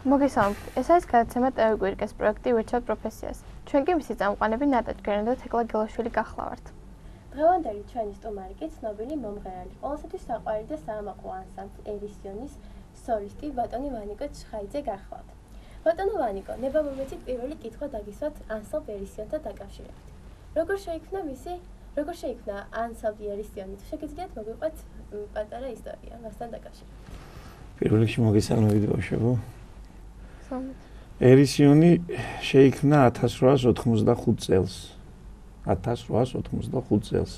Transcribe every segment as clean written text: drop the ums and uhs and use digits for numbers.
მოგესალმებით. ეს არის გადაცემა ტევი გვირკეს პროექტი ვერჩად პროფესიას. ჩვენ კი მისი წამყვანები ნატა ჯგერანი და თეკლა გელაშვილი გახლავართ. დღევანდელი ჩვენი სტუმარი კი ცნობილი მომღერალი, ყოველთვის საყვარელი და საამაყო ანსამბლ ერისიონის სოლისტი ბატონი ვანიკო ჩხაიძე გახლავთ. ბატონო ვანიკო, ნება მომეცით პირველი კითხვა დაგისვათ ანსამბლ ერისიონთან დაკავშირებით. როგორ შეიქმნა ანსამბლ ერისიონი? შეგიძლიათ მოგვიყვეთ პატარა ისტორია მასთან დაკავშირებით. პირველ რიგში მოგესალმებით ბავშვებო. ერისიონი შეიქმნა 1885 წელს. 1885 წელს.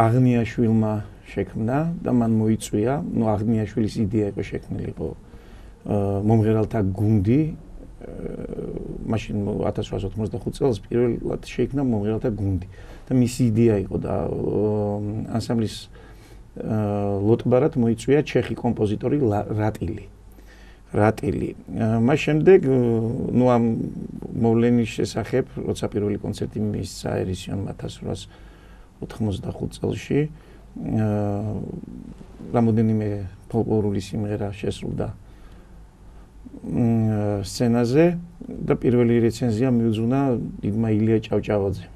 აღნიაშვილმა შექმნა და მან მოიწვია, აღნიაშვილის იდეა იყო შექმნილიყო მომღერალთა გუნდი. მაშინ 1885 წელს პირველად შეიქმნა მომღერალთა გუნდი და მისი იდეა იყო და ანსამბლის ლოტბარად მოიწვია ჩეხი კომპოზიტორი რატილი. მას შემდეგ ამ მოვლენის შესახებ, როცა პირველი კონცერტი მისცა ერისიონმა 1885 წელში, რამოდენიმე ფოლკლორული სიმღერა შესრულდა სცენაზე და პირველი რეცენზია მიუძღვნა დიდმა ილია ჭავჭავაძემ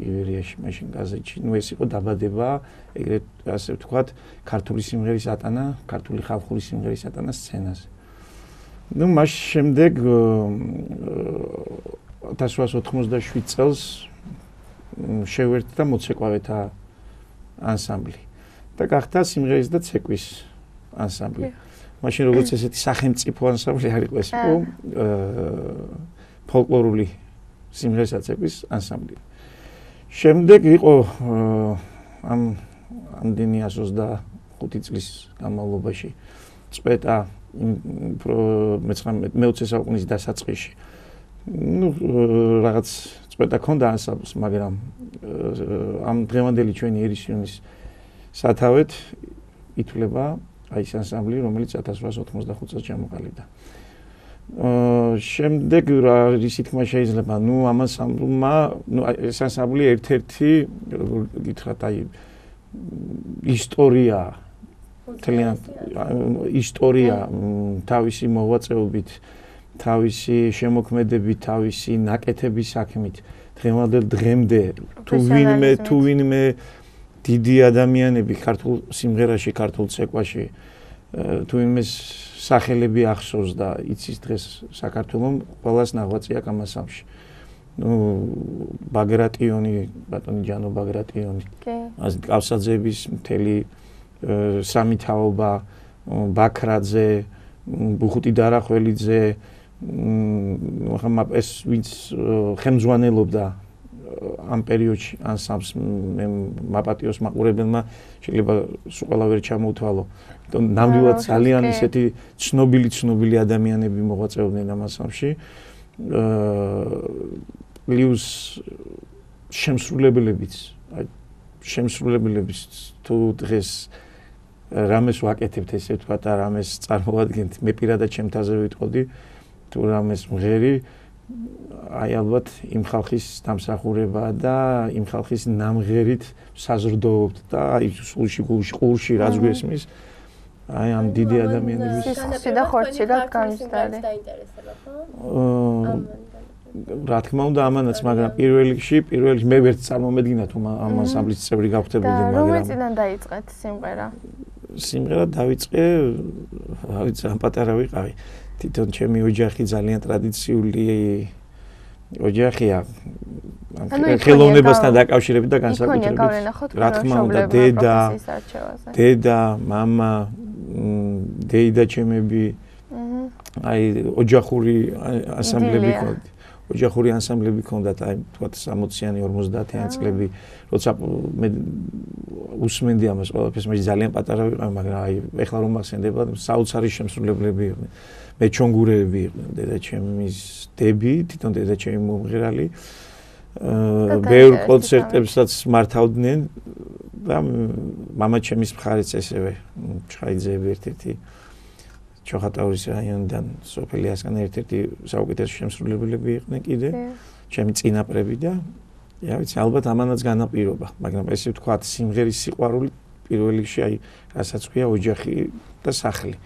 ივერიაში მაშინ გაზეთში. ეს იყო დაბადება, ეგრეთ ასე ვთქვათ, ქართული სიმღერის ატანა, ქართული ხალხური სიმღერის ატანა სცენაზე. მას შემდეგ 1887 წელს შევერთდა მოცეკვავეთა ანსამბლი და გახდა სიმღერის და ცეკვის ანსამბლი. მაშინ როგორც ესეთი სახელმწიფო ანსამბლი არ იყო, ეს იყო ფოლკლორული სიმღერისა და ცეკვის ანსამბლი. შემდეგ იყო ამდენი 125 წლის განმავლობაში წვეტა მე-19 საუკუნის დასაწყისში. რაღაც წვეტა ქონდა ანსამბლს, მაგრამ ამ დღევანდელი ჩვენი ერისიონის სათავეთ ითვლება აი ეს ანსამბლი, რომელიც 1885 წელს ჩამოყალიბდა. შემდეგ რის თქმა შეიძლება, ამ ანსამბლმა, ეს ანსამბლი ერთ-ერთი, როგორ გითხრათ, აი ისტორია, თლიანად ისტორია თავისი მოღვაწეობით, თავისი შემოქმედებით, თავისი ნაკეთების საქმით, დღევანდელ დღემდე თუ ვინმე დიდი ადამიანები ქართულ სიმღერაში, ქართულ ცეკვაში, თუ ვინმე სახელები ახსოვს და იცის დღეს საქართველოს, ყველას ნაღვაწი აქვს ამ ანსამბლში. ბაგრატიონი, ბატონი ჯანო ბაგრატიონი, კავსაძეების მთელი სამითაობა, ბაქრაძე, ბუხუტი დარახველიძე, ეს ვინც ხელმძღვანელობდა ამ პერიოდში ანსამბლს, მე მაპატიოს მაყურებელმა შეიძლება სულ ყველა ვერ ჩამოუთვალო. ნამდვილად ძალიან ისეთი ცნობილი ადამიანები მოღვაწეობდნენ ამ ანსამბლში. პლუს შემსრულებლებიც თუ დღეს რამეს ვაკეთებთ, ესე ვთქვათ, და რამეს წარმოვადგენთ, მე პირადად ჩემთაზე ვიტყოდი, თუ რამეს მღერი, აი ალბათ იმ ხალხის დამსახურება და იმ ხალხის ნამღერით საზრდოობთ და აი ყურში რაც გვესმის, აი ამ დიდი ადამიანების სისხლში და ხორცში და განსხვავებული. რა თქმა უნდა ამანაც, მაგრამ პირველ რიგში მე ვერც წარმომედგინა თუ ამ ანსამბლის წევრი გავხდებოდი, მაგრამ რომელი წიდან დაიწყეთ სიმღერა? სიმღერა დავიწყე, რა ვიცი, ამ პატარა ვიყავი. თვითონ ჩემი ოჯახი ძალიან ტრადიციული ოჯახია. ხელოვნებასთან დაკავშირებით და განსაკუთრებით. რა თქმა უნდა, დედა, მამა, დეიდა ჩემები, აი ოჯახური ანსამბლები ქონდათ. ოჯახური ანსამბლები ქონდათ, აი თქვათ 60-იანი, 50-იანი წლები, როცა მე უსმენდი ამას ყველაფერს, მე ძალიან პატარა ვიყავი, მაგრამ აი ეხლა რომ მახსენდება, საოცარი შემსრულებლები იყვნენ. მე ჩონგურეები იყვნენ, დედაჩემის დები, თვითონ დედაჩემი მომღერალი. ბევრ კონცერტებსაც მართავდნენ და მამაჩემის მხარეც ესევე, ჩხაიძეები ერთ-ერთი ჩოხატაურის რაიონიდან სოფელიასგან ერთ-ერთი საუკეთესო შემსრულებლები იყვნენ კიდე, ჩემი წინაპრები და რა ვიცი, ალბათ ამანაც განაპირობა, მაგრამ ესე ვთქვათ, სიმღერის სიყვარული პირველ რიგში აი, რასაც ქვია ოჯახი და სახლი.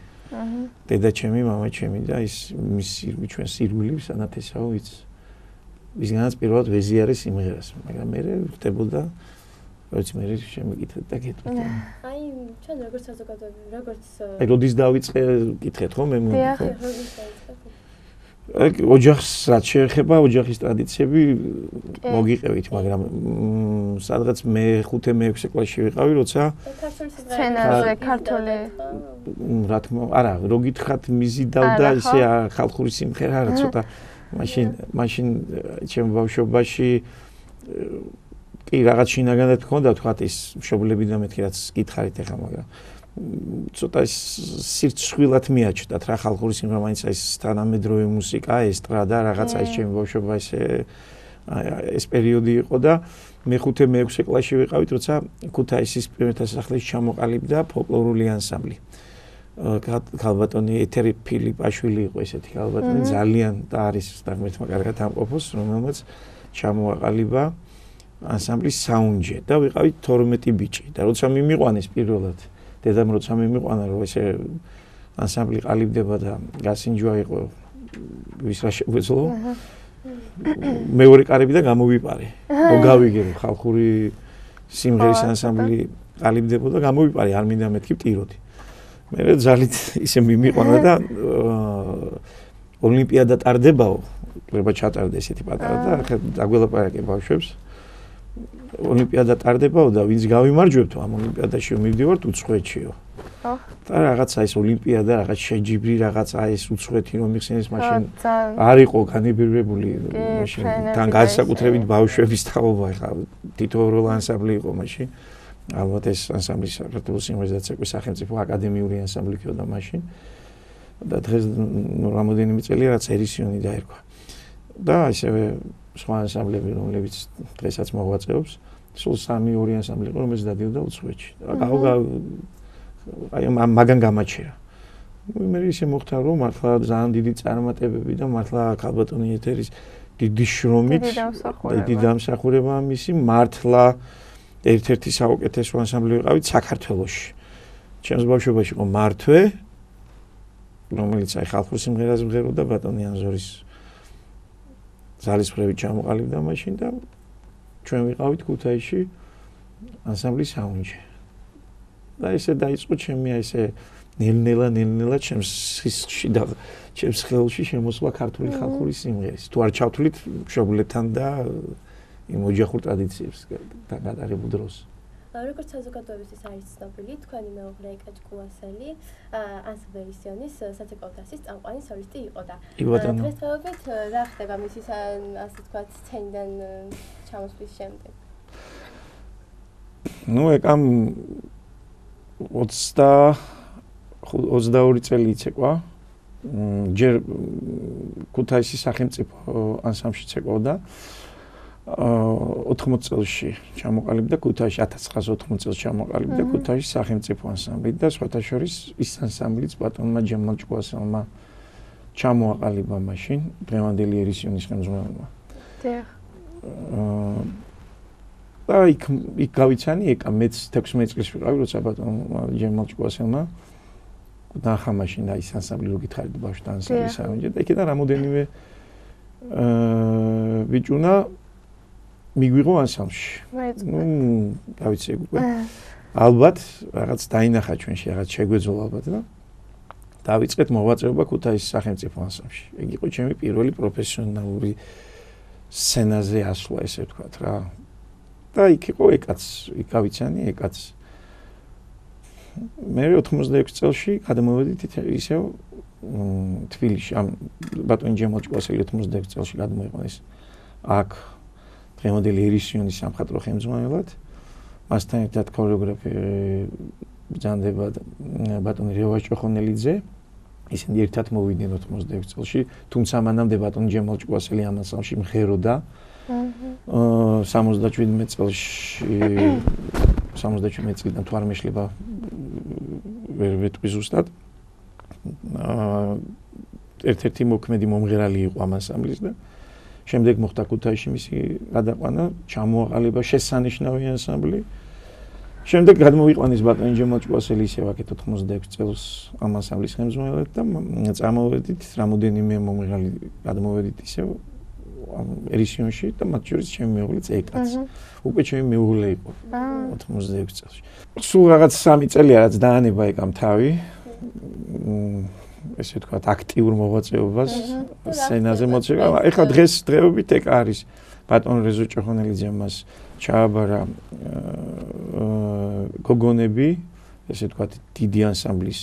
დედა ჩემი, მამა ჩემი და ის ჩვენ სირვილი სანათესაო ვისგანაც პირველად ვეზიარე სიმღერას, მაგრამ მე ვხდებოდა როცა მე შემეკითხეთ და გეტყვით. აი, ჩვენ როგორც საზოგადოება, როგორც როდის დავიწყე კითხეთ ხო მე? ოჯახს რაც შეეხება, ოჯახის ტრადიციები მოგიყევით, მაგრამ სადღაც მე 5-6 კლასში ვიყავი, როცა სცენაზე ქართული რა თქმა უნდა, არა, რო გითხრათ მიზიდავდა ისე ხალხური სიმღერა, რა ცოტა მაშინ ჩემ ბავშვობაში კი რაღაც შინაგანად მქონდა თქვათ ის მშობლები და მეთქი რაც გითხარით ახლა, მაგრამ ცოტა სირცხვილად მიაჩნდათ რა ხალხური სიმღერა, მაინც ეს თანამედროვე მუსიკა, ესტრადა, რაღაცა ის ჩემი ბავშვობა ეს პერიოდი იყო და მე 5-6 კლასში ვიყავით, როცა ქუთაისის პირთა სასახლეში ჩამოყალიბდა ფოლკლორული ანსამბლი. ქალბატონი ეთერი ფილიპაშვილი იყო ესეთი ქალბატონი, ძალიან და არის დაგმერთმა კარგად ამყოფოს, რომელმაც ჩამოაყალიბა ანსამბლის საუნჯე და ვიყავით 12 ბიჭი და როცა მიმიყვანეს პირველად დედამ როცა მიმიყვანა რომ ესე ანსამბლი ყალიბდება და გასინჯვა იყო ვის რა შეგვეძლო მეორე კარები და გამოვიპარე რომ გავიგე რომ ხალხური სიმღერის ანსამბლი ყალიბდებოდა გამოვიპარე არ მინდა მეთქი ვტიროდი მე ძალით ისე მიმიყვანა და ოლიმპიადა ტარდებაო treba ჩატარდა ესეთი პატარა და ახლა დაგველაპარაკე ბავშვებს ოლიმპიადა ტარდებაო და ვინც გავიმარჯვებთ ამ ოლიმპიადაში მივდივართ უცხოეთშიო. ხო. და რაღაცა ეს ოლიმპიადა, რაღაც შეჯიბრი, რაღაცა ეს უცხოეთი რომ მიხსენეს მაშინ არ იყო განებირებული მაშინ თან განსაკუთრებით ბავშვების თაობა ხა თითოეულ ანსამბლი იყო მაშინ. ალბათ ეს ანსამბლი საქართველოს სიმღერათა ცეკვის სახელმწიფო აკადემიური ანსამბლი იყო და მაშინ და დღეს რამოდენიმე წელია რაც ერისიონი დაერქვა. და ისევე სხვა ანსამბლები რომლებიც დღესაც მოღვაწეობს, სულ 3-2 ანსამბლი იყო რომელიც დადიოდა უცხოეთში. აი მაგან გამაჩერა. მე ისე მოხდა რომ მართლა ძალიან დიდი წარმატებები და მართლა ქალბატონი ეთერის დიდი შრომით დიდი დამსახურება მისი მართლა ერთ-ერთი საუკეთესო ანსამბლი ვიყავით საქართველოში. ჩემს ბავშვობაში იყო მართვე რომელიც აი ხალხურ სიმღერას მღეროდა ბატონი ანზორის ზალისფრები ჩამოყალიბდა მაშინ და ჩვენ ვიყავით ქუთაისში ანსამბლის საუნჯე. და ესე დაიწყო ჩემი ესე ნელ-ნელა ჩემს სისხლში და ჩემს ხელში შემოსვლა ქართული ხალხური სიმღერის. თუ არ ჩავთვლით მშობლებთან და იმ ოჯახურ ტრადიციებს გადაღებულ დროს. როგორც საზოგადოებისთვის არის ცნობილი, თქვენი მეუღლე კაჭკუასელი ანსამბლისიონის საცეკვაო დასის წამყვანი სოლისტი იყო და დღესდღეობით რა ხდება მისი ასე ვთქვათ სცენიდან ჩამოსვლის შემდეგ? ნუ ეკამ 22 წელი იცეკვა. ჯერ ქუთაისის სახელმწიფო ანსამბლში ცეკვავდა. 80 წელში ჩამოყალიბდა ქუთაისში 1980 წელს ჩამოყალიბდა ქუთაისის სახელმწიფო ანსამბლი და სხვათა შორის ის ანსამბლიც ბატონმა ჯემალ ჭკუასელმა ჩამოაყალიბა მაშინ დღევანდელი ერისიონის ხელმძღვანელმა. დიახ. და იქ გავიცანი ეკა მეც 16 წლის ვიყავი როცა ბატონმა ჯემალ ჭკუასელმა ნახა მაშინ და ის ანსამბლი რო გითხარით ბავშვთა ანსამბლი საუნჯე და იქიდან რამოდენიმე ბიჭუნა მიგვიღო ანსამბლში. რა ვიცი უკვე. ალბათ რაღაც დაინახა ჩვენში, რაღაც შეგვეძლო ალბათ და დავიწყეთ მოღვაწეობა ქუთაისის სახელმწიფო ანსამბლში. ეგ იყო ჩემი პირველი პროფესიონალური სცენაზე ასვლა, ესე ვთქვათ რა. და იქ იყო ეკაც, იქ გავიცანი ეკაც. მე 86 წელში გადმოვედით ისევ თბილისში, ამ ბატონი ჯემალ ჭკუასელი 86 წელში გადმოიყვანეს აქ დღევანდელი ერისიონის სამხატვრო ხელმძღვანელად. მასთან ერთად ქორეოგრაფი ბრძანდება ბატონი რევაზ ჭოხონელიძე. ისინი ერთად მოვიდნენ 86 წელში, თუმცა მანამდე ბატონი ჯემალ ჭკუასელი ამ ანსამბლში მღეროდა. 77 წელში 77 წლიდან თუ არ მეშლება ვერ ვეტყვი ზუსტად. ერთ-ერთი მოქმედი მომღერალი იყო ამ ანსამბლის და შემდეგ მოხდა ქუთაისში მისი გადაყვანა, ჩამოაყალიბა შესანიშნავი ანსამბლი შემდეგ გადმოვიყვანის ბატონი ჯემალჭკუასელი ისევ აქეთ 86 წელს ამ ანსამბლის ხელმძღვანელად და წამოვედით რამოდენიმე მომღერალი გადმოვედით ისევ ერისიონში და მათ შორის ჩემი მეუღლეც ეკაც. უკვე ჩემი მეუღლე იყო 86 წელს. სულ რაღაც 3 წელია რაც დაანება ეკამ თავი. ესე ვთქვათ აქტიურ მოღვაწეობას სცენაზე მოცემა. ეხლა დღეობით ეგ არის ბატონ რეზო ჭოხონელიძე მას ჩააბარა გოგონები, ესე ვთქვათ დიდი ანსამბლის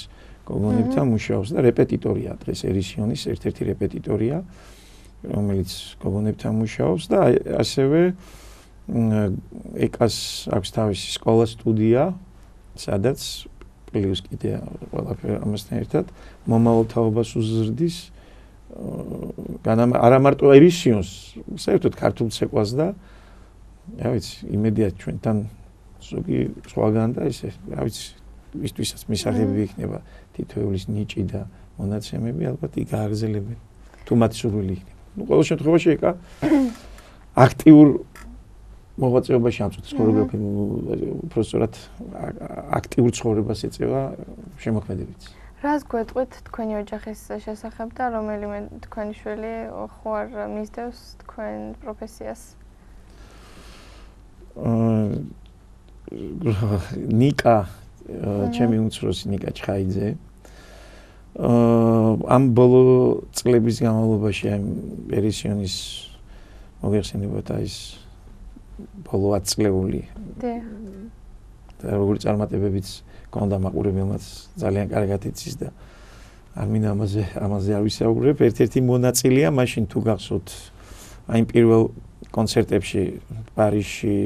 გოგონებთან მუშაობს და რეპეტიტორია დღეს ერისიონის ერთ-ერთი რეპეტიტორია, რომელიც გოგონებთან მუშაობს და ასევე ეკას აქვს თავისი სკოლა სტუდია, სადაც პლუს კიდე ყველაფერი ამასთან ერთად მომავალ თაობას უზრდის არა მარტო ერისიონს, საერთოდ ქართულ ცეკვას და რა ვიცი, იმედია ჩვენთან ზოგი სხვაგან და ესე, რა ვიცი, ვისთვისაც მისაღები იქნება თითოეულის ნიჭი და მონაცემები, ალბათ იქ გააგრძელებენ. თუ მათი სურვილი იქნება. ნუ ყოველ შემთხვევაში ეკა აქტიურ მოღვაწეობაში ამწუთებს ქორეოგრაფი უბრალოდ აქტიურ ცხოვრებას ეწევა შემოქმედებით. რას გვეტყვით თქვენი ოჯახის შესახებ და რომელიმე თქვენი შვილი ხო არ მისდევს თქვენ პროფესიას? ნიკა, ჩემი უმცროსი ნიკა ჩხაიძე. ამ ბოლო წლების განმავლობაში ერისიონის მოგეხსენებათ ის ბოლო 10 წლეული. და როგორი წარმატებებიც კონდა მაყურებელმაც ძალიან კარგად იცის და ამინა ამაზე არ ვისაუბრებ. ერთ-ერთი მონაწილეა მაშინ თუ გახსოვთ აი პირველ კონცერტებში პარიზში,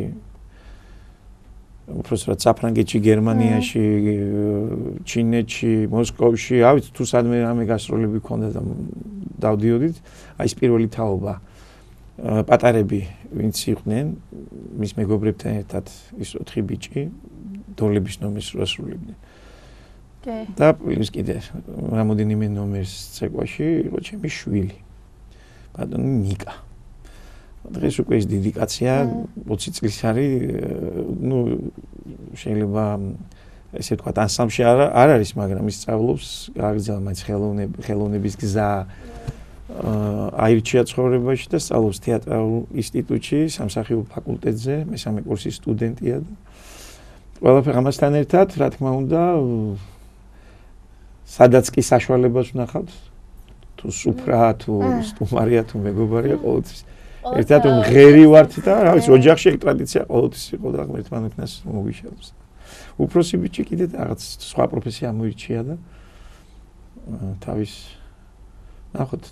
უბრალოდ საფრანგეთში, გერმანიაში, ჩინეთში, მოსკოვში, რა ვიცი თუ სადმე რამე გასტროლები ქონდა და დავდიოდით, აი ეს პირველი თაობა პატარები ვინც იყვნენ, მის მეგობრებთან ერთად ის 4 ბიჭი დოლების ნომერს რასრულებდნენ. და პლუს კიდე რამოდენიმე ნომერს ცეკვაში იყო ჩემი შვილი. ბატონი ნიკა. დღეს უკვე ის დედიკაცია 20 წლის არის, ნუ შეიძლება ესე ვთქვათ ანსამბლში არ არის, მაგრამ ის სწავლობს, გააგრძელა მაინც ხელოვნების გზა აირჩია ცხოვრებაში და სწავლობს თეატრალურ ინსტიტუტში, სამსახიობო ფაკულტეტზე, მესამე კურსის სტუდენტია და ყველაფერი ამასთან ერთად, რა თქმა უნდა, სადაც კი საშუალებას ვნახავთ, თუ სუფრა, თუ სტუმარია, თუ მეგობარია, ყოველთვის ერთად მღერი ვართ და რა ვიცი, ოჯახში ეგ ტრადიცია ყოველთვის იყო და ერთმანეთს მოგვიშალებს. უფროსი ბიჭი კიდე რაღაც სხვა პროფესია მოირჩია და თავის ნახოთ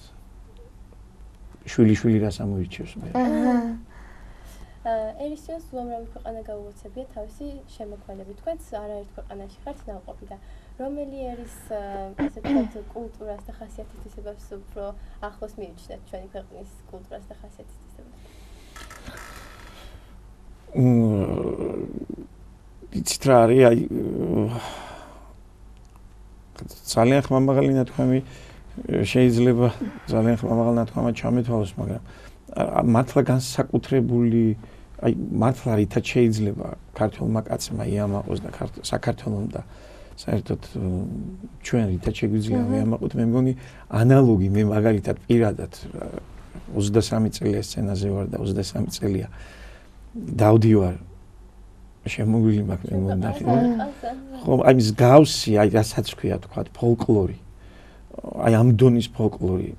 შვილი რას ამოირჩევს მე. ერისიონს უამრავი ქვეყანა გაუოცებია თავისი შემოქმედებით. თქვენც არაერთ ქვეყანაში ხართ ნავყოფი და რომელი არის ასე ვთქვათ კულტურას და ხასიათისებებს უფრო ახლოს მიიჩნევთ ჩვენი ქვეყნის კულტურას და ხასიათისებებს? იცით რა არის, აი ძალიან ხმამაღალი ნათქვამი შეიძლება ძალიან ხმამაღალი ნათქვამა ჩამეთვალოს, მაგრამ მართლა განსაკუთრებული აი მართლა რითაც შეიძლება ქართულმა კაცმა იამაყოს და საქართველოს და საერთოდ ჩვენ რითაც შეგვიძლია ვიამაყოთ, მე მგონი ანალოგი მე მაგალითად პირადად 23 წელია სცენაზე ვარ და 23 წელია დავდივარ შემოგვილი მაქვს მე მგონი ხო აი ის გავსი აი რასაც ქვია თქვა ფოლკლორი აი ამ დონის ფოლკლორი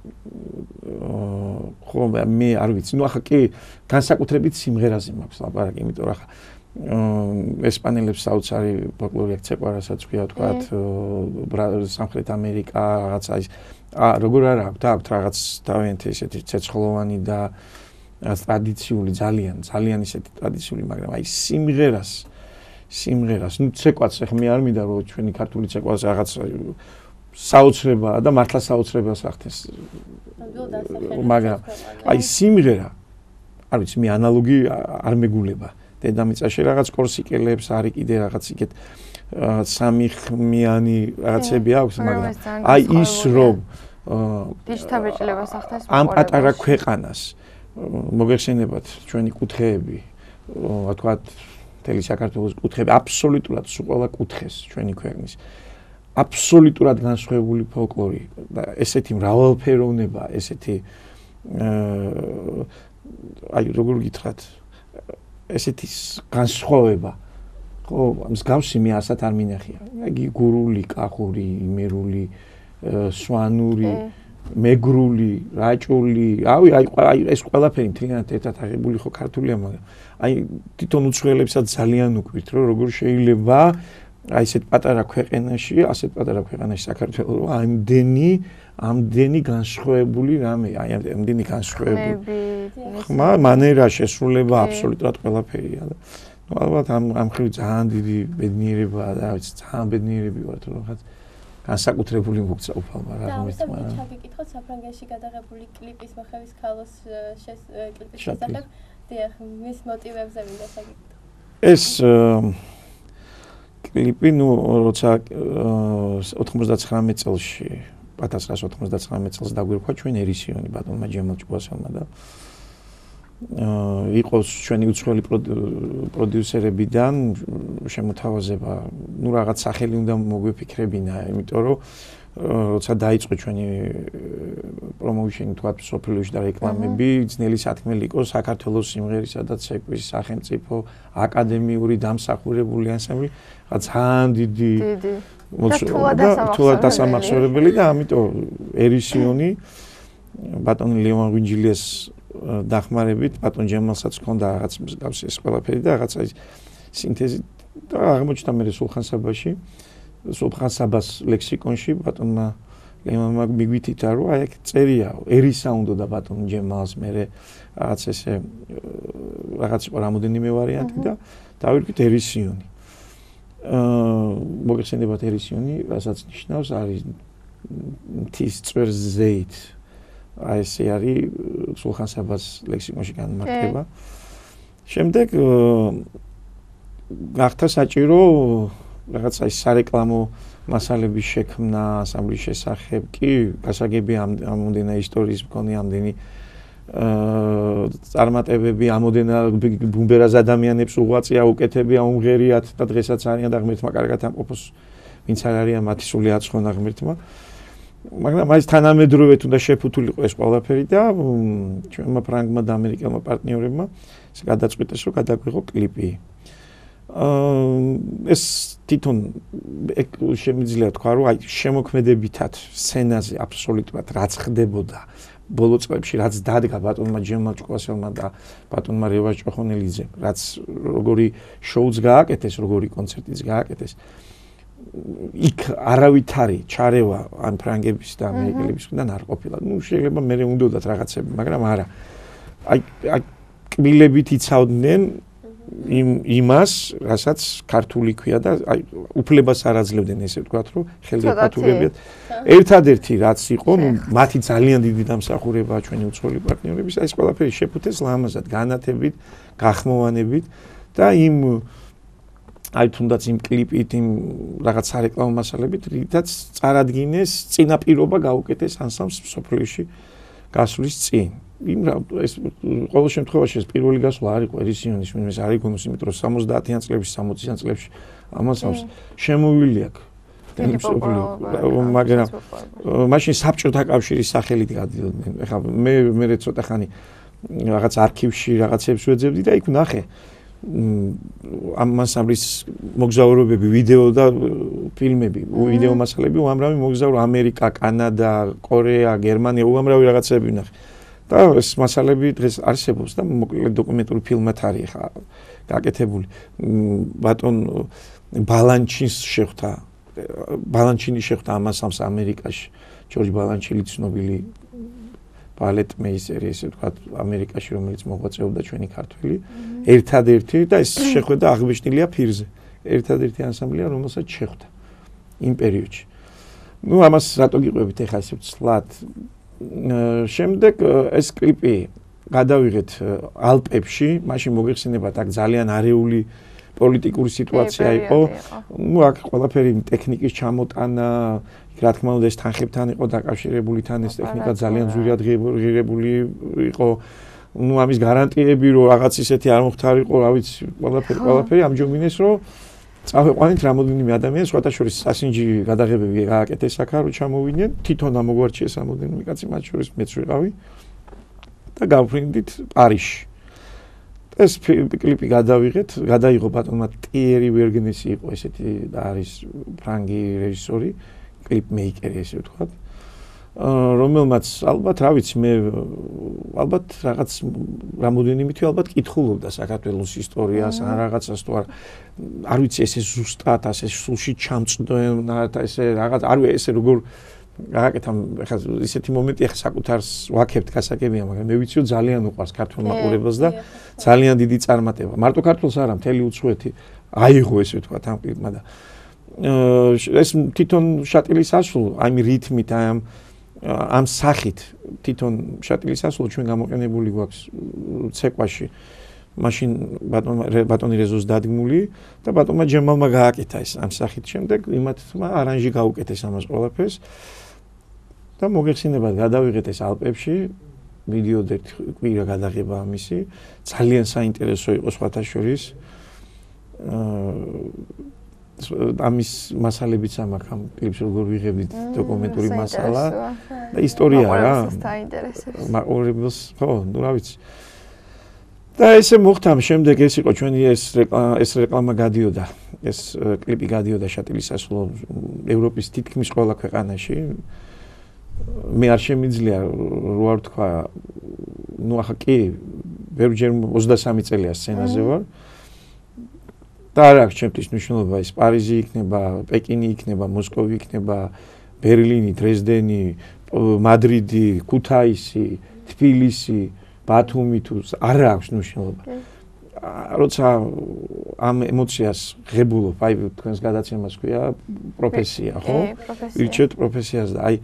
ხო მე არ ვიცი ნუ ახლა კი განსაკუთრებით სიმღერაზე მაქვს ლაპარაკი იმიტომ რომ ახლა ესპანელებს საოცარი ფოლკლორი აქვს ცეკვა რასაც ქვია თქვა სამხრეთ ამერიკა რაღაცა ის როგორ არა აქვს რაღაც თავიანთი ესეთი ცეცხლოვანი და ტრადიციული ძალიან ისეთი ტრადიციული მაგრამ აი სიმღერას ნუ ცეკვაც ახლა მე არ მინდა რომ ჩვენი ქართული ცეკვას რაღაც საოცრებაა და მართლა საოცრებას ახდენს მაგრამ აი სიმღერა არ ვიცი მე ანალოგი არ მეგულება დედამიწაში რაღაც კორსიკელებს არის კიდე რაღაც იქეთ სამი ხმიანი რაღაცები აქვს მაგრამ აი ის რომ დიჯიტალურებას ახდენს ამ პატარა ქვეყანას მოგეხსენებათ ჩვენი კუთხეები ვთქვათ მთელი საქართველოს კუთხეები, აბსოლუტურად სულ ყველა კუთხეს ჩვენი ქვეყნის. აბსოლუტურად განსხვავებული ფოლკლორი და ესეთი მრავალფეროვნება, ესეთი აი როგორ გითხრათ, ესეთი განსხვავება. ხო, მსგავსი მე ასათ არ მინახია. იგი გურული, კახური, იმერული, სვანური, მეგრული, რაჭული, აი ეს ყველაფერი მთლიანად ერთად აღებული ხო ქართულია, მაგრამ აი თვითონ უცხოელებსაც ძალიან უკვირთ, რომ როგორ შეიძლება აი ესეთ პატარა ქვეყანაში, ასეთ პატარა ქვეყანაში საქართველოს ამდენი განსხვავებული რამე, აი ამდენი განსხვავებული ხმა, მანერა, შესრულება აბსოლუტურად ყველაფერია და ну ალბათ ამ ხრივ ძალიან დიდი ბედნიერებაა და რა ვიცი, ძალიან ბედნიერები ვართ, რომ რაღაც განსაკუთრებული მოგცა უფალმა რა მომეცმა. და ჩაგიკითხოთ საფრანგეთში გადაღებული კლიპის მოხევის ქალოს კლიპის შესახებ, დიახ, მის მოტივებზე მინდა ჩაგიკითხო. ეს კლიპი, ну, როცა 99 წელს 1999 წელს დაგვირქვა ჩვენ ერისიონი ბატონმა ჯემალ ჭკუასელმა და იყო ჩვენი უცხოელი პროდიუსერებიდან შემოთავაზება, ну, რაღაც სახელი უნდა მოგვიფიქრებინა, იმიტომ რომ როცა დაიწყო ჩვენი პრომოუშენი თქვათ სოფლიოში და რეკლამები, ძნელი სათქმელი იყო საქართველოს სიმღერისა და ცეკვის სახელმწიფო აკადემიური დამსახურებული ანსამბლი, ძალიან დიდი რთულად დასამახსოვრებელი და ამიტომ ერისიონი ბატონ ლეონ ვინჯილიას დახმარებით ბატონ ჯემალსაც ჰქონდა რაღაც მსგავსი ეს ყველაფერი და რაღაცა სინთეზი და აღმოჩნდა მე სულხან საბას ლექსიკონში ბატონმა ლეონმა მიგვითითა რომ აი ეგ წერია ერისა უნდა და ბატონ ჯემალს მე რაღაც ესე რაღაც იყო რამოდენიმე ვარიანტი და დავირქვით ერისიონი. მოგეხსენებათ ერისიონი, რასაც ნიშნავს არის მთის წვერს ზეით. აი ესე არის სულხან საბას ლექსიკონში განმარტება. შემდეგ გახდა საჭირო რაღაცა ის სარეკლამო მასალების შექმნა ანსამბლის შესახებ კი გასაგები ამდენი ისტორიის მქონე ამდენი წარმატებები ამდენი ბუმბერას ადამიანებს უღვაწია უკეთებია უმღერიათ და დღესაც არიან და ღმერთმა კარგად ამყოფოს ვინც არ არიან მათი სული აცხონა ღმერთმა მაგრამ აი თანამედროვე უნდა შეფუთულიყო ეს ყველაფერი და ჩვენმა ფრანგმა და ამერიკელმა პარტნიორებმა ეს გადაწყვიტეს რომ გადაგვიღო კლიპი ეს თვითონ შემიძლია თქვა რომ აი შემოქმედებითად სცენაზე აბსოლუტურად რაც ხდებოდა ბოლო წლებში რაც დადგა ბატონმა ჯემალ ჭკუასელმა და ბატონმა რევაზ ჭოხონელიძემ რაც როგორი შოუც გააკეთეს როგორი კონცერტიც გააკეთეს იქ არავითარი ჩარევა ან ფრანგების და ამერიკელების მხრიდან არ ყოფილა ნუ შეიძლება მე უნდათ რაღაცები მაგრამ არა აი კბილებით იცავდნენ იმას, რასაც ქართული ქვია და აი უფლებას არ აძლევდნენ ესე ვთქვათ, რომ ხელდეფათურებიათ. ერთადერთი რაც იყო, ნუ მათი ძალიან დიდი დამსახურებაა ჩვენი უცხოელი პარტნიორების, აი ეს ყველაფერი შეფუთეს ლამაზად, განათებით, გახმოვანებით და იმ აი თუნდაც იმ კლიპით, იმ რაღაც სარეკლამო მასალებით, რითაც წარადგინეს წინაპირობა გაუკეთეს ანსამბლს სოფლიოში გასვლის წინ. ეს ყოველ შემთხვევაში ეს პირველი გასვლა არ იყო ერისიონის მინიმუმს არ იქონოს იმიტომ რომ 70-იან წლებში 60-იან წლებში ამასავს შემოვილი აქ მაგრამ მაშინ საბჭოთა კავშირის სახელით გადიოდნენ ეხლა მე ცოტა ხანი რაღაც არქივში რაღაცებს ვეძებდი და იქ ვნახე ამ ანსამბლის მოგზაურობები ვიდეო და ფილმები ვიდეო მასალები უამრავი მოგზაურო ამერიკა კანადა კორეა გერმანია უამრავი რაღაცები ვნახე და ეს მასალები დღეს არსებობს და მოკლედ დოკუმენტური ფილმად არის ხა გაკეთებული ბატონ ბალანჩინი შეხვდა ამასამს ამერიკაში ჯორჯ ბალანჩინი ცნობილი ბალეტმეისტერი ესე ვთქვათ ამერიკაში რომელიც მოღვაწეობდა ჩვენი ქართველი ერთადერთი და ეს შეხვედრა აღბეჭდილია ფირზე ერთადერთი ანსამბლია რომელსაც შეხვდა იმ პერიოდში ნუ ამას რატო გიყვებით ეხლა ესე ვცლად შემდეგ ეს კლიპი გადავიღეთ ალპებში, მაშინ მოგეხსენებათ აქ ძალიან არეული პოლიტიკური სიტუაცია იყო. ნუ აქ ყველაფერი ტექნიკის ჩამოტანა, რა თქმა უნდა ეს თანხებთან იყო დაკავშირებული, თან ეს ტექნიკა ძალიან ძვირად ღირებული იყო. ნუ ამის გარანტიები რომ რაღაც ისეთი არ მოხდარიყო, რა ვიცი, ყველაფერი ამჯობინეს რომ წავეყვანით რამოდენიმე ადამიანს, სხვათა შორის სასინჯი გადაღებები გააკეთეს აქ, რომ ჩამოვიდნენ, თვითონ ამოგვარჩიეს რამოდენიმე კაცი, მათ შორის მეც ვიყავი და გავფრინდით პარიზში. ეს კლიპი გადაიღო ბატონმა ტიერი ვერგნესი იყო ესეთი და არის ფრანგი რეჟისორი, კლიპ მეიკერი ესე ვთქვათ. რომელმაც ალბათ რა ვიცი მე ალბათ რაღაც რამოდენიმე თვე ალბათ კითხულობდა საქართველოს ისტორიას ან რაღაცას თუ არ ვიცი ესე ზუსტად ასე სულში ჩამწვდომად ესე რაღაც არ ვიცი ესე როგორ გააკეთა ხა ისეთი მომენტი ხა საკუთარს ვაქებთ გასაგებია მაგრამ მე ვიცი რომ ძალიან უყვარს ქართულ მაყურებელს და ძალიან დიდი წარმატება მარტო ქართულს არა მთელი უცხოეთი აიღო ესე ვთქვათ ამ კლიპმა და ეს თვითონ შატილის ასულ აი რითმით აი ამ სახით თვითონ შატილის ასულ ჩვენ გამოყენებული გვაქვს ცეკვაში მაშინ ბატონი რეზოს დადგმული და ბატონმა ჯემალმა გააკეთა ეს ამ სახით შემდეგ იმათმა არანჟი გაუკეთეს ამას ყველაფერს და მოგეხსენებათ გადავიღეთ ეს ალპებში მიდიოდეთ კვირა გადაღება ამისი ძალიან საინტერესო იყო სხვათა შორის ამის მასალებიც ამაქვს ამ კლიპს როგორ ვიღებდით დოკუმენტური მასალა და ისტორია რა მაყურებელს ხო ნუ რა ვიცი და ესე მოხდა შემდეგ ეს იყო ჩვენი ეს რეკლამა გადიოდა ეს კლიპი გადიოდა შატილის სასულო ევროპის თითქმის ყველა ქვეყანაში მე არ შემიძლია რო არ თქვა ნუ ახლა კი ბევრჯერ 23 წელია სცენაზე ვარ და არ აქვს ჩემთვის მნიშვნელობა ის პარიზი იქნება, პეკინი იქნება, მოსკოვი იქნება, ბერლინი, დრეზდენი, მადრიდი, ქუთაისი, თბილისი, ბათუმი თუ არ აქვს მნიშვნელობა. როცა ამ ემოციას ღებულობ, აი თქვენს გადაცემას ქვია პროფესია, ხო? ვირჩევთ პროფესიას და აი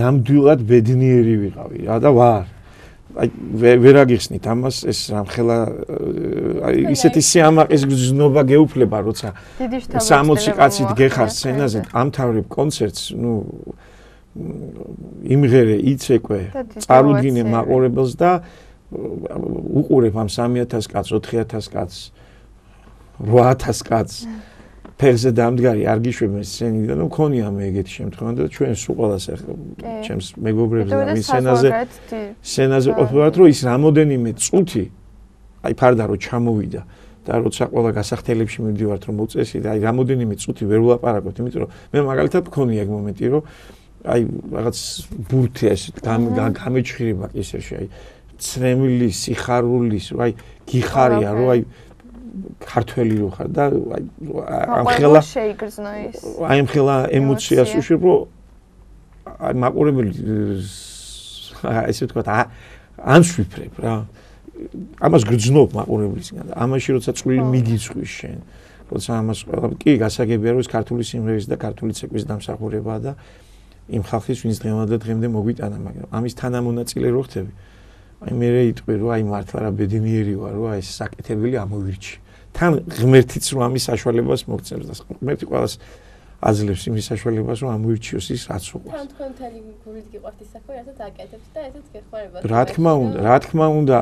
ნამდვილად ბედნიერი ვიყავი რა და ვარ. აი ვერ აგიხსნით ამას ეს რამხელა ისეთი სიამაყის გზნობა გეუფლება როცა 60 კაცით გეხარ სცენაზე ამთავრებ კონცერტს ნუ იმღერე იცეკვე წარუდგინე მაყურებელს და უყურებ ამ 3000 კაცს 4000 კაცს 8000 კაცს ფეხზე დამდგარი არ გიშვებენ სცენიდან და მქონია მე ეგეთი შემთხვევა და ჩვენ სულ ყველას ჩემს მეგობრებს და მის სცენაზე ყოფილვართ რომ ის რამოდენიმე წუთი აი ფარდა რომ ჩამოვიდა და როცა ყველა გასახდელებში მივდივართ რომ მოწესი და აი რამოდენიმე წუთი ვერ ვლაპარაკობთ იმიტომ რომ მე მაგალითად მქონია ეგ მომენტი რომ აი რაღაც ბურთი ეს გამეჩხირება კისერში აი ცრემილი სიხარულის აი გიხარია რომ აი ქართველი რო ხარ და ამ ხელა შეიგრძნო ის აი ამ ხელა ემოციას უშვებ რომ აი მაყურებელი ესე ვთქვათ ანშვიფრებ რა ამას გრძნობ მაყურებლისგან და ამაში როცა წვლილი მიგიწვის შენ როცა ამას კი გასაგებია რომ ეს ქართული სიმღერის და ქართული ცეკვის დამსახურებაა და იმ ხალხის ვინც დღემდე მოგვიტანა მაგრამ ამის თანამონაწილე რო ხდები აი მე იტყვი რომ აი მართლა რა ბედნიერი ვარ რომ აი ეს საკეთებელი ამოვირჩი თან ღმერთიც რომ ამის საშუალებას მოგწევს და ღმერთი ყველას აძლევს იმის საშუალებას რომ ამოვირჩიოს ის რაც უყვარს თან თქვენ მთელი გულით გიყვართ ის საქმე რასაც აკეთებთ და ესეც გეხმარება რა თქმა უნდა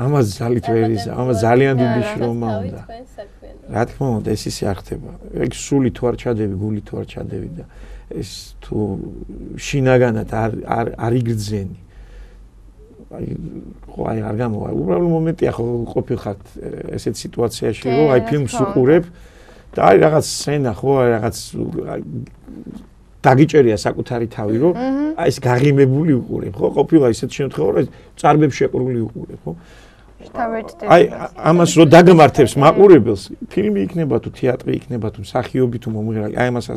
ამას ძალით ვერ იზა ამას ძალიან დიდი შრომა უნდა რა თქმა უნდა ეს ისე არ ხდება ეგ სული თუ არ ჩადები გული თუ არ ჩადები და ეს თუ შინაგანად არ იგრძენი აი არ გამოვა უბრალოდ მომენტია ხო ყოფილხარ ესეთ სიტუაციაში რომ აი ფილმს უყურებ და აი რაღაც სცენა ხო აი რაღაც დაგიჭერია საკუთარი თავი რომ აი ეს გაღიმებული უყურებ ხო ყოფილა ისეთ შემთხვევა რომ წარბებს შეყრული უყურებ ხო აი ამას რო დაგმართებს მაყურებელს ფილმი იქნება თუ თეატრი იქნება თუ მსახიობი თუ მომღერალი აი ამას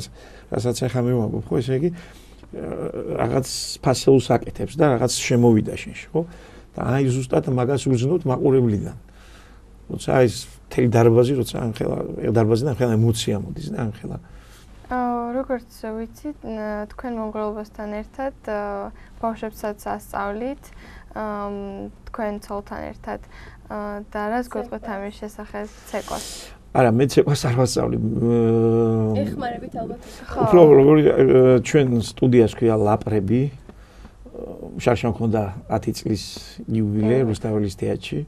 რასაც ახლა მე ვამბობ ხო ესე იგი რაღაც ფასეულს აკეთებს და რაღაც შემოვიდა შენში, ხო? და აი ზუსტად მაგას უგზნობთ მაყურებლიდან. როცა აი ეს მთელი დარბაზი, როცა დარბაზიდან ხელა ემოცია მოდის და ხელა. როგორც ვიცით, თქვენ მომღერალობასთან ერთად ბავშვებსაც ასწავლით, თქვენ ცოლთან ერთად და რას გეტყვით ამის შესახებ ცეკვას? არა, მე ცეკვას არ ვასწავლი. ეხმარებით ალბათ. უფრო როგორი ჩვენ სტუდიას ქვია ლაპრები. შარშან მქონდა 10 წლის იუბილე რუსთაველის თეატრში.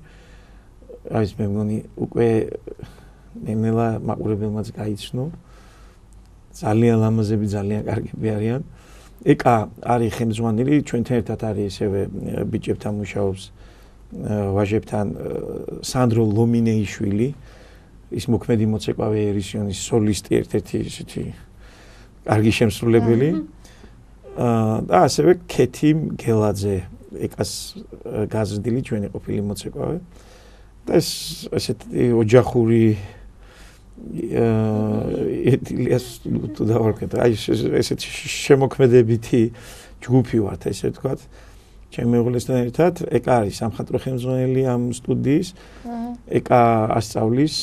ეს მე მგონი უკვე ნელა მაყურებელმაც გაიცნო. ძალიან ლამაზები, ძალიან კარგები არიან. ეკა არის ხელმძღვანელი, ჩვენთან ერთად არის ესევე ბიჭებთან მუშაობს ვაჟებთან სანდრო ლომინეიშვილი. ის მოქმედი მოცეკვავე ერისიონის სოლისტი ერთ-ერთი ისეთი კარგი შემსრულებელი. და ასევე ქეთი გელაძე, ეკას გაზრდილი ჩვენი ყოფილი მოცეკვავე. და ეს ესეთი ოჯახური ეთილიას თუ დავარქეთ, აი ესეთი შემოქმედებითი ჯგუფი ვართ, ესე ვთქვათ. ჩემი მეუღლესთან ერთად, ეკა არის სამხატვრო ხელმძღვანელი ამ სტუდიის. ეკა ასწავლის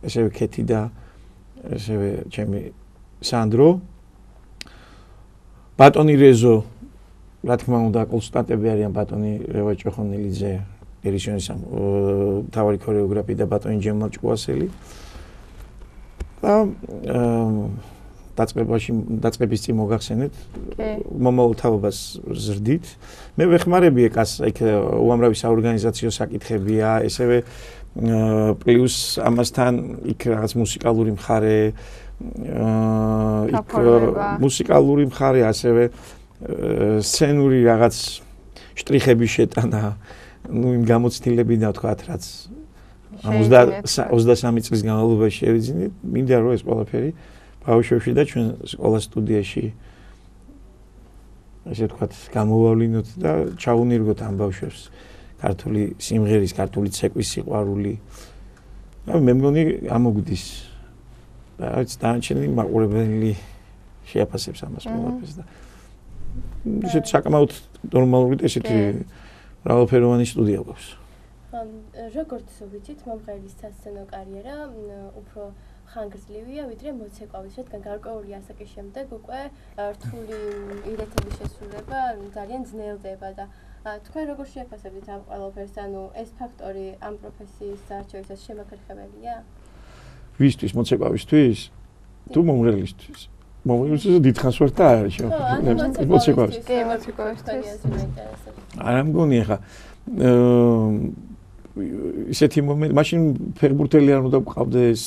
ესევე ქეთი და ესევე ჩემი სანდრო. ბატონი რეზო, რა თქმა უნდა, კონსულტანტები არიან ბატონი რევა ჭოხონელიძე, ერისიონის მთავარი ქორეოგრაფი და ბატონი ჯემალ ჭკუასელი. და დაწყების წინ მოგახსენეთ, მომავალ თაობას ზრდით. მე ვეხმარები ეკას, იქ უამრავი საორგანიზაციო საკითხებია, ესევე პლუს ამასთან იქ რაღაც მუსიკალური მხარე, იქ მუსიკალური მხარე, ასევე სცენური რაღაც შტრიხების შეტანა, ну იმ გამოცდილებიდან ვთქვათ, რაც 23 წლის განმავლობაში შევიძინეთ, მინდა რომ ეს ყველაფერი ბავშვებში და ჩვენ სკოლა სტუდიაში ესე ვთქვათ, გამოვავლინოთ და ჩაუნირგოთ ამ ბავშვებს ქართული სიმღერის, ქართული ცეკვის სიყვარული. მე მგონი ამოგვდის. და რაც დანარჩენი მაყურებელი შეაფასებს ამას ყველაფერს და ისეთ საკმაოდ ნორმალური და ესეთი მრავალფეროვანი სტუდია გვაქვს. როგორც ვიცით, მომღერლის სასცენო კარიერა უფრო ხანგრძლივია, ვიდრე მოცეკვავის, რადგან გარკვეული ასაკის შემდეგ უკვე რთული ილეთების შესრულება ძალიან ძნელდება და თქვენ როგორ შეაფასებთ ამ ყველაფერს, ანუ ეს ფაქტორი ამ პროფესიის არჩევისას შემაქერხებელია? ვისთვის, მოცეკვავისთვის? თუ მომღერლისთვის? მომღერლისთვის დიდხანს ვარ და არის მოცეკვავის. კი, მოცეკვავისთვის. არა მგონი ახლა ისეთი მომენტი, მაშინ ფეხბურთელი არ უნდა გყავდეს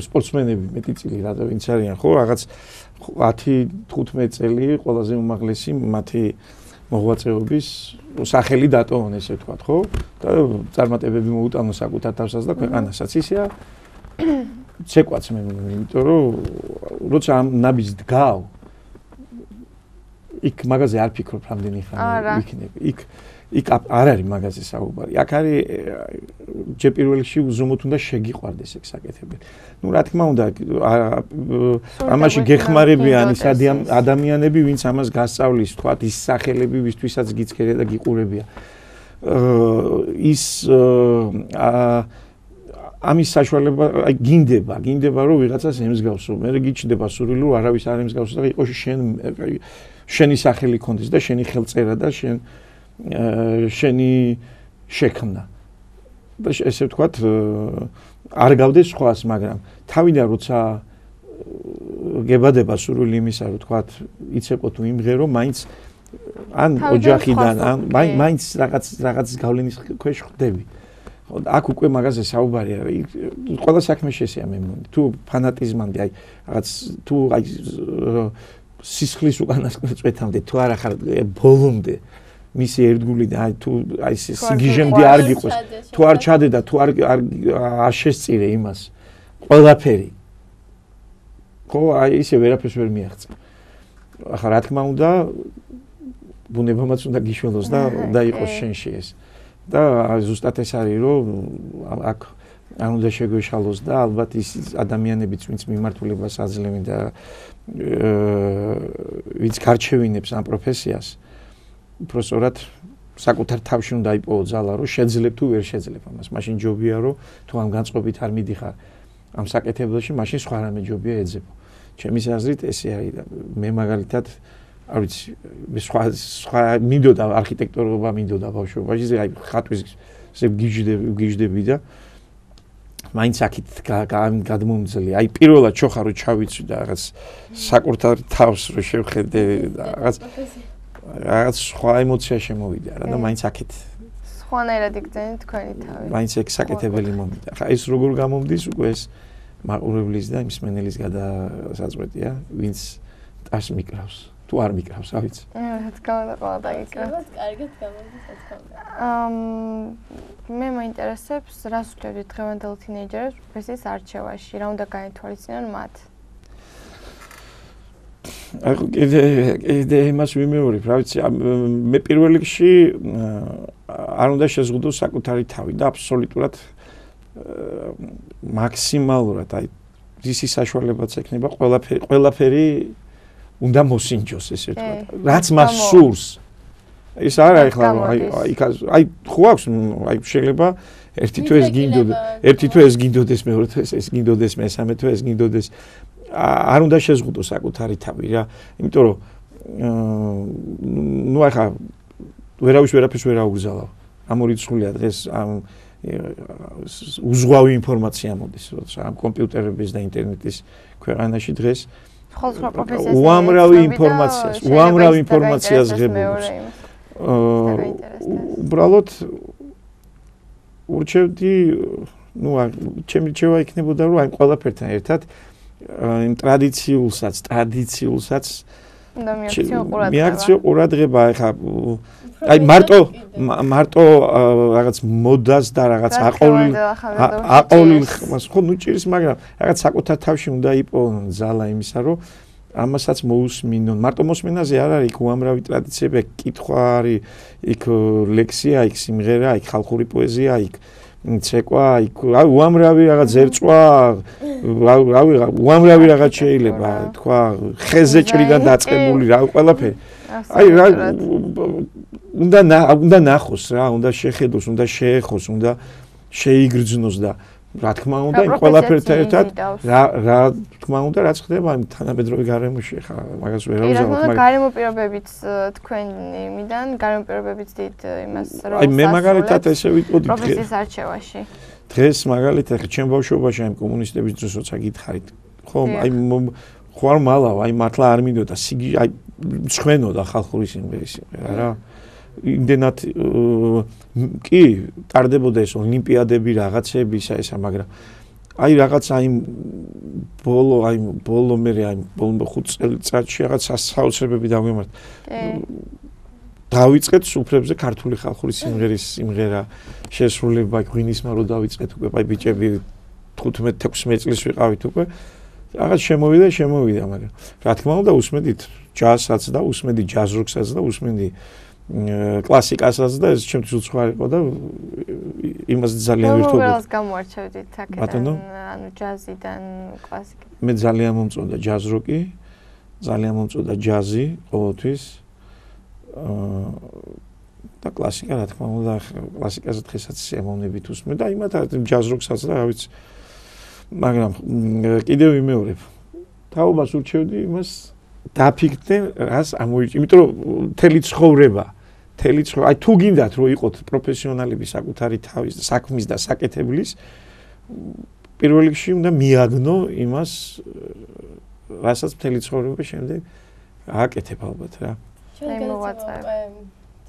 სპორტსმენები მეტი წილი, რადგან ვინც არიან, ხო, რაღაც 10-15 წელი ყველაზე უმაღლესი მათი მოღვაწეობის სახელი დატოვონ, ესე ვთქვათ, ხო? და წარმატებები მოუტანონ საკუთარ თავსაც და ქვეყანასაც. ისეა ცეკვაც მე მგონი, იმიტომ რომ როცა ამ ნაბიჯს დგავ, იქ მაგაზე არ ფიქრობ რამდენი ხანი იქნება. იქ არ არის მაგაზე საუბარი. აქ არის ჯერ პირველ რიგში უზომოდ უნდა შეგიყვარდეს ეგ საკეთები. ну რა თქმა უნდა ამაში გეხმარებიან ის ადამიანები, ვინც ამას გასწავლის, თქვათ ის სახელები, ვისთვისაც გიწყერია და გიყურებია. ის ამის საშუალება გინდება რომ ვიღაცას ემსგავსო. მე გიჩნდება სურვილი რომ არავის არ ემსგავსო და იყოს შენი სახელი ქონდეს და შენი ხელწერა და შენი შექმნა. და ესე ვთქვათ, არ გავდეს სხვას, მაგრამ თავიდან როცა გებადება სურვილი იმისა, რომ ვთქვათ, იცეყო თუ იმღერო, მაინც ან ოჯახიდან, ან მაინც რაღაც გავლენის ქვეშ ხდები. აქ უკვე მაგაზე საუბარი არის. ყველა საქმე შესია მე მგონი. თუ ფანატიზმამდე, აი რაღაც თუ აი სისხლის უკანასკნელ წვეთამდე, თუ არა ხარ ბოლომდე მისი ერთგული და აი თუ აი სიგიჟემდე არ გიყოს, თუ არ ჩადე და თუ არ შესწირე იმას ყველაფერი. ხო, აი ისე ვერაფერს ვერ მიაღწევ. ახლა რა თქმა უნდა, ბუნებამაც უნდა გიშველოს და იყოს შენში ეს. და ზუსტად ეს არის რომ აქ არ უნდა შეგვეშალოს და ალბათ ის ადამიანებიც ვინც მიმართულებას აძლევენ და ვინც გარჩევინებს ამ პროფესიას უბრალოდ საკუთარ თავში უნდა იპოვო ძალა რომ შეძლებ თუ ვერ შეძლებ ამას. მაშინ ჯობია რომ თუ ამ განწყობით არ მიდიხარ ამ საკეთებაში, მაშინ სხვა რამე ჯობია ეძებო. ჩემი აზრით ესე არის და მე მაგალითად არ ვიცი, სხვა მინდოდა არქიტექტურობა, მინდოდა ბავშვობაში, აი ხატვის ესე გიждები და მაინც აქეთ გადმომძლე. აი პირველად ჩოხა რო ჩავიცვი და რაღაც საკუთარ თავს რო შევხედე და რაღაც რაღაც სხვა ემოცია შემოვიდა რა და მაინც აქეთ სხვანაირად იგრძენით თქვენი თავი. მაინც ეგ საკეთებელი მომენტია. ხა ეს როგორ გამომდის უკვე ეს მაყურებლის და მსმენელის გადასაწყვეტია, ვინც ტას მიკრავს. თუ არ მიკრავს, რა ვიცი. რა თქმა უნდა, ყველა დაგიკრავს. კარგად გამოდის, რა თქმა უნდა. მე მაინტერესებს, რას ვქლებთ დღევანდელ თინეიჯერებს პროფესიის არჩევაში, რა უნდა გაეთვალისწინონ მათ? აი კიდე იმას ვიმეორებ, რა ვიცი, მე პირველ რიგში არ უნდა შეზღუდოს საკუთარი თავი და აბსოლუტურად მაქსიმალურად აი ისი საშუალებაც ექნება ყველაფერი უნდა მოსინჯოს ესე ვთქვა. რაც მას სურს. ეს არ არის ხლა აი ხო აქვს აი შეიძლება ერთი თუ ეს გინდოდეს, მეორე თუ ეს გინდოდეს, მესამე თუ ეს გინდოდეს. არ უნდა შეზღუდოს საკუთარი თავი რა. იმიტომ რომ ნუ ახლა ვერაფერს ვერ აუგზავნავ. ამორიცხულია დღეს უზღვავი ინფორმაცია მოდის, როცა ამ კომპიუტერების და ინტერნეტის ქვეყანაში დღეს უამრავი ინფორმაციას ღებულობს. უბრალოდ ურჩევდი, ნუ ჩემი რჩევა იქნებოდა, რომ აი ყველაფერთან ერთად იმ ტრადიციულსაც მიაქციო ყურადღება, ეხა აი მარტო რაღაც მოდას და რაღაც აყოლილ ხმას ხო ნუ ჭირის, მაგრამ რაღაც საკუთარ თავში უნდა იპოვონ ძალა იმისა, რომ ამასაც მოусმინონ. მარტო მოსმენაზე არ არის, იქ უამრავი ტრადიციები, იქ კითხვა არის, იქ ლექსია, იქ სიმღერა, იქ ხალხური პოეზია, იქ ცეკვა, იქ უამრავი რაღაც ზერწვა, უამრავი რაღაც შეიძლება, თქვა, ხეზე ჭრიდან დაწყებული რა ყველაფერი. აი რა უნდა ნახოს რა, უნდა შეხედოს, უნდა შეეხოს, უნდა შეიგრძნოს და რა თქმა უნდა იმ ყველაფერთან ერთად რა თქმა უნდა რაც ხდება იმ თანამედროვე გარემოში ხა მაგას ვერ აუზავთ, მაგრამ გარემო პირობებიც თქვენი მიდან გარემო პირობებიც დიდ იმას როლს აი მე მაგალითად ესე ვიტყოდი პროფესიის არჩევაში. დღეს მაგალითად ჩემ ბავშვობაში აი კომუნისტების დროს როცა გითხარით, ხო, აი ხო არ მალავ, აი მართლა არ მინდოდა სიგი აი მწვენოდა ხალხური სიმღერის სიმღერა რა. იმდენად კი ტარდებოდა ეს ოლიმპიადები რაღაცები ისა, მაგრამ აი რაღაც აი ბოლო მე აი ბოლო 5 წელიწადში რაღაც საოცრებები დაგვემართ. დავიწყეთ სუფრებზე ქართული ხალხური სიმღერის სიმღერა შესრულება, ღვინისმა რო დავიწყეთ უკვე აი ბიჭები 15-16 წლის ვიყავით უკვე. რაღაც შემოვიდა, მაგრამ რა თქმა უნდა უსმენდით ჯაზსაც და უსმენდით ჯაზ როკსაც და უსმენდი კლასიკასაც და ეს ჩემთვის უცხოა იყო და იმას ძალიან ვირთობდი. როგორ გამოარჩევდით აქედან, ანუ ჯაზიდან კლასიკით? მე ძალიან მომწონდა ჯაზ როკი, ძალიან მომწონდა ჯაზი ყოველთვის. და კლასიკა რა თქმა უნდა, კლასიკაზე დღესაც შემოვნებით უსმენ და იმათ ჯაზ როკსაც და რა ვიცი. მაგრამ კიდევ ვიმეორებ. თაობას ურჩევდი იმას დაფიქრდე რას ამოიჭი, იმიტომ რომ მთელი ცხოვრება, აი თუ გინდათ რომ იყოთ პროფესიონალები საკუთარი თავის და საქმის და საკეთებლის, პირველ რიგში უნდა მიაგნო იმას, რასაც მთელი ცხოვრება შემდეგ ააკეთებ ალბათ რა. ჩვენ გადავწყვეტ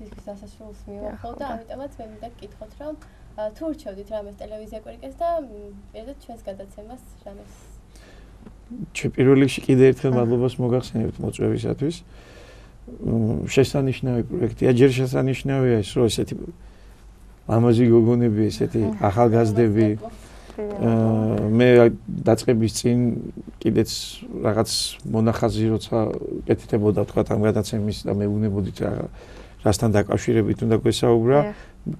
დისკის დასასრულს მივახავ და ამიტომაც მე მინდა გკითხოთ, რომ თუ ურჩევდით რამეს ტელევიზია კვირიკეს და პირდაპირ ჩვენს გადაცემას რამეს ჩვენ პირველ რიგში კიდე ერთხელ მადლობას მოგახსენებთ მოწვევისათვის. შესანიშნავი პროექტია, ჯერ შესანიშნავია ის, რომ ესეთი ამაზი გოგონები, ესეთი ახალგაზრდები მე დაწყების წინ კიდეც რაღაც მონახაზი როცა კეთდებოდა თქვა ამ გადაცემის და მე ვუნებოდით რასთან დაკავშირებით უნდა გვესაუბრა,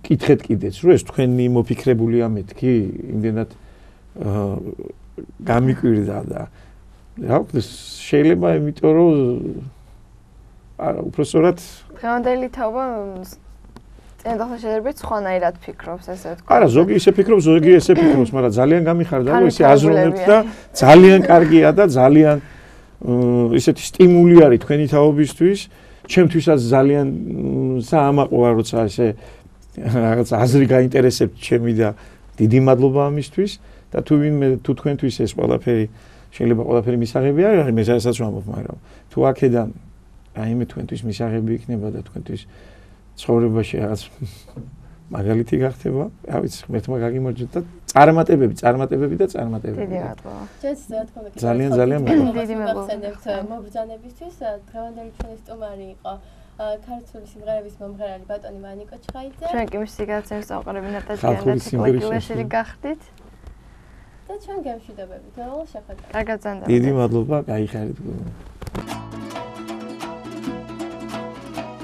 კითხეთ კიდეც, რომ ეს თქვენი მოფიქრებულია მეთქი, იმდენად გამიკვირდა და რა ვქნას შეიძლება იმიტომ რომ უბრალოდ დღევანდელი თაობა წინადახმართ შეერბეთ სხვანაირად ფიქრობს ესე ვთქვა. არა, ზოგი ისე ფიქრობს, ზოგი ესე ფიქრობს, მაგრამ ძალიან გამიხარდა რომ ისე აზროვნებთ და ძალიან კარგია და ძალიან ისეთი სტიმული არის თქვენი თაობისთვის. ჩემთვისაც ძალიან საამაყოა როცა ესე რაღაც აზრი გაინტერესებთ ჩემი და დიდი მადლობა ამისთვის და თუ თქვენთვის ეს ყველაფერი შეიძლება ყველაფერი მისაღები არის, მე საერთოდ ვამბობ, მაგრამ თუ აქედან რაიმე თქვენთვის მისაღები იქნება და თქვენთვის ცხოვრებაში რაღაც მაგალითი გახდება. რა ვიცი, ღმერთმა გაგიმარჯვეთ და წარმატებები და წარმატებები. დიდი მადლობა. ძალიან დიდი მადლობა. მობრძანებისთვის დღევანდელი ჩვენი სტუმარი იყო ქართული სიმღერების მომღერალი ბატონი ვანიკო ჩხაიძე. ჩვენ კი მისი გაცემს აყურები ნატაჯიანა გახდით. და ჩვენ გემშვიდობებით. ნავალ შეხვედრა. გაგაძანდა. დიდი მადლობა, გაიხარით.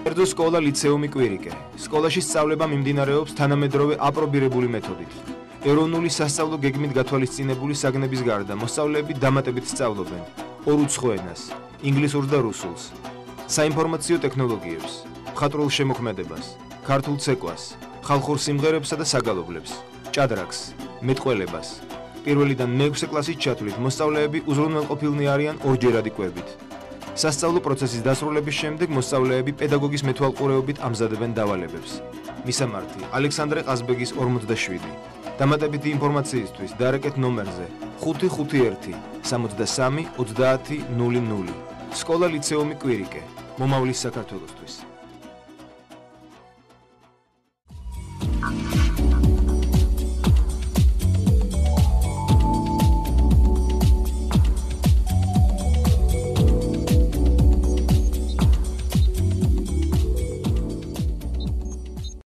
კერძო სკოლა ლიცეუმი კვირიკე. სკოლაში სწავლება მიმდინარეობს თანამედროვე აპრობირებული მეთოდით. ეროვნული სასწავლო გეგმით გათვალისწინებული საგნების გარდა მოსწავლეები დამატებით სწავლობენ ორ უცხო ენას, ინგლისურს და რუსულს, საინფორმაციო ტექნოლოგიებს, მხატვრულ შემოქმედებას, ქართულ ცეკვას, ხალხურ სიმღერებსა და საგალობლებს, ჭადრაკს, მეტყველებას. პირველიდან მე-6 კლასის ჩათვლით მოსწავლეები უზრუნველყოფილნი არიან ორჯერადი კვებით. სასწავლო პროცესის დასრულების შემდეგ მოსწავლეები პედაგოგის მეთვალყურეობით ამზადებენ დავალებებს. მისამართი: ალექსანდრე ყაზბეგის 47. დამატებითი ინფორმაციისთვის დაარეკეთ ნომერზე 551 63 30 00. სკოლა ლიცეუმი კვირიკე. მომავლის საქართველოსთვის.